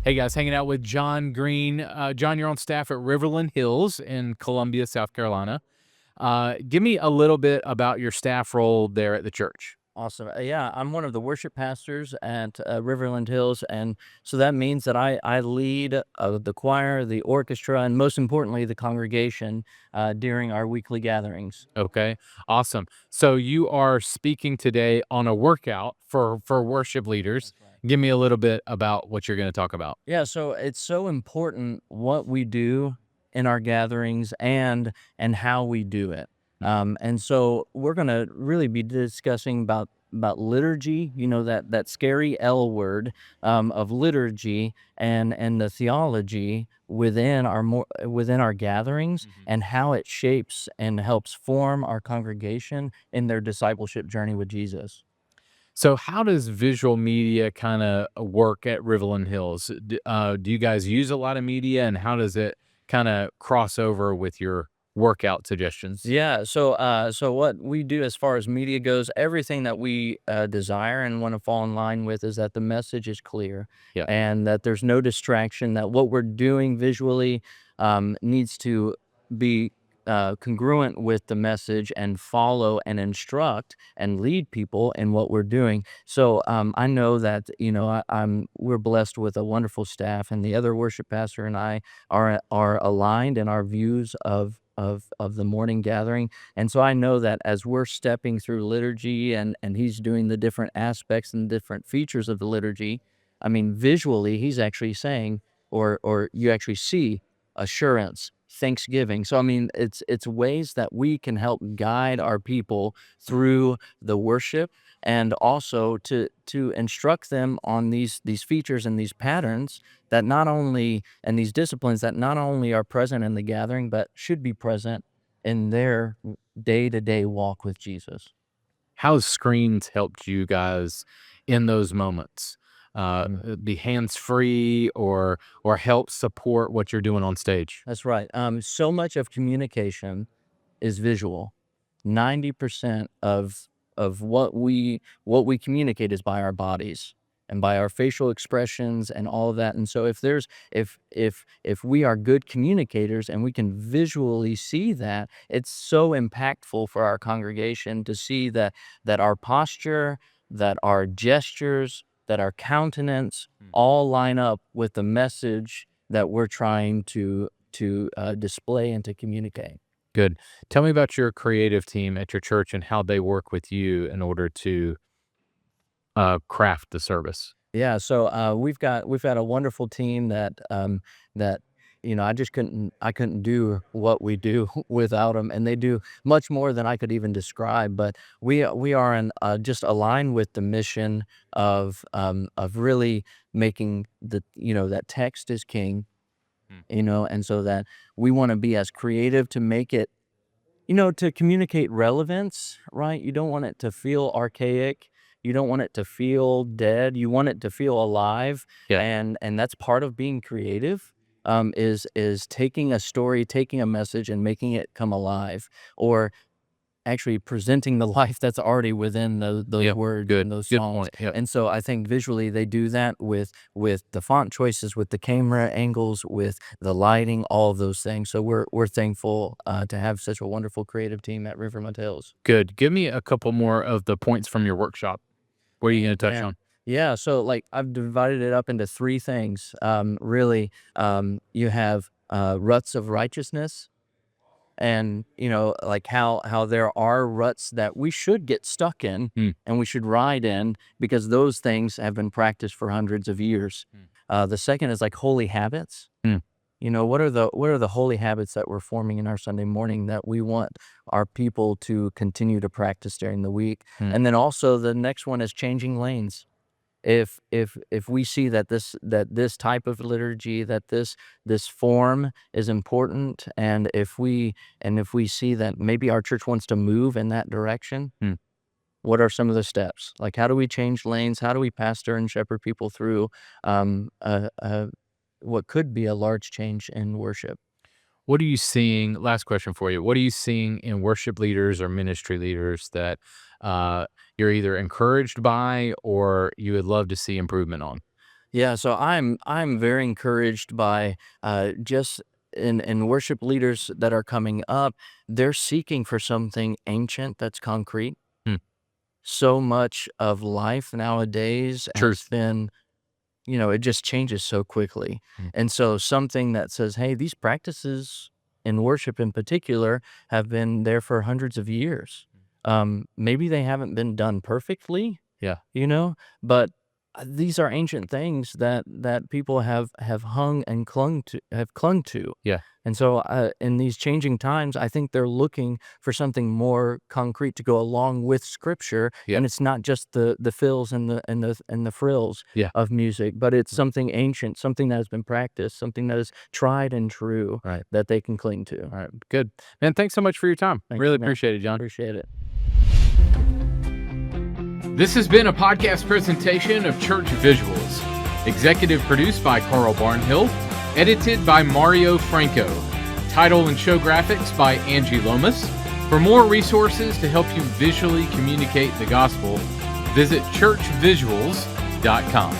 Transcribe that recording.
Hey guys, hanging out with John Green. John, you're on staff at Riverland Hills in Columbia, South Carolina. Give me a little bit about your staff role there at the church. Awesome. Yeah, I'm one of the worship pastors at Riverland Hills, and so that means that I lead the choir, the orchestra, and most importantly, the congregation during our weekly gatherings. Okay, awesome. So you are speaking today on a workout for worship leaders. That's right. Give me a little bit about what you're going to talk about. Yeah, so it's so important what we do in our gatherings and how we do it. Mhm. And so we're going to really be discussing about liturgy, that scary L word of liturgy and the theology within our gatherings Mhm. and how it shapes and helps form our congregation in their discipleship journey with Jesus. So how does visual media kind of work at Riverland Hills? Do you guys use a lot of media, and how does it kind of cross over with your workout suggestions? Yeah, so what we do as far as media goes, everything that we desire and want to fall in line with is that the message is clear Yeah. and that there's no distraction, that what we're doing visually needs to be congruent with the message and follow and instruct and lead people in what we're doing. So I know that we're blessed with a wonderful staff, and the other worship pastor and I are aligned in our views of the morning gathering. And so I know that as we're stepping through liturgy and he's doing the different aspects and different features of the liturgy, I mean visually he's actually saying or you actually see assurance, thanksgiving. So I mean it's ways that we can help guide our people through the worship and also to instruct them on these features and these patterns that not only and these disciplines that not only are present in the gathering, but should be present in their day-to-day walk with Jesus. How's screens helped you guys in those moments? Mm, Be hands free or help support what you're doing on stage. that's right. So much of communication is visual. 90% of what we communicate is by our bodies and by our facial expressions and all of that. And so if we are good communicators and we can visually see that, it's so impactful for our congregation to see that our posture, that our gestures, that our countenance Mm. all line up with the message that we're trying to display and to communicate. Good. Tell me about your creative team at your church and how they work with you in order to craft the service. Yeah, so we've got a wonderful team that I couldn't do what we do without them, and they do much more than I could even describe. But we are just aligned with the mission of really making that text is king, Mm. and so that we want to be as creative to make it to communicate relevance, right? You don't want it to feel archaic. You don't want it to feel dead. You want it to feel alive, Yeah. and that's part of being creative. Is taking a story, taking a message, and making it come alive, or actually presenting the life that's already within those Yep. words and Good. those Good songs. point. Yep. And so I think visually they do that with the font choices, with the camera angles, with the lighting, all of those things. So we're thankful to have such a wonderful creative team at Riverland Hills. Good. Give me a couple more of the points from your workshop. What are you Oh going to touch man. on? Yeah, so like I've divided it up into three things. Really, you have ruts of righteousness, and like how there are ruts that we should get stuck in Mm. and we should ride in because those things have been practiced for hundreds of years. Mm. The second is like holy habits. Mm. What are the holy habits that we're forming in our Sunday morning that we want our people to continue to practice during the week? Mm. And then also the next one is changing lanes. If we see that this type of liturgy, that this form is important, and if we see that maybe our church wants to move in that direction, Mm. what are some of the steps? Like, how do we change lanes? How do we pastor and shepherd people through um, uh, uh, what could be a large change in worship? What are you seeing? Last question for you. What are you seeing in worship leaders or ministry leaders that you're either encouraged by or you would love to see improvement on? Yeah, so I'm very encouraged by just in worship leaders that are coming up. They're seeking for something ancient that's concrete. Hmm. So much of life nowadays has Truth. been, it just changes so quickly. Mm. And so something that says, hey, these practices in worship in particular have been there for hundreds of years. Maybe they haven't been done perfectly, Yeah. you know, but these are ancient things that people have hung and clung to. Yeah. And so in these changing times, I think they're looking for something more concrete to go along with scripture, Yeah. and it's not just the fills and the frills Yeah. of music, but it's something ancient, something that has been practiced, something that is tried and true Right. that they can cling to. All right. Good. Man, thanks so much for your time. Thank Really you, man. appreciate it, John. Appreciate it. This has been a podcast presentation of Church Visuals. Executive produced by Carl Barnhill. Edited by Mario Franco. Title and show graphics by Angie Lomas. For more resources to help you visually communicate the gospel, visit churchvisuals.com.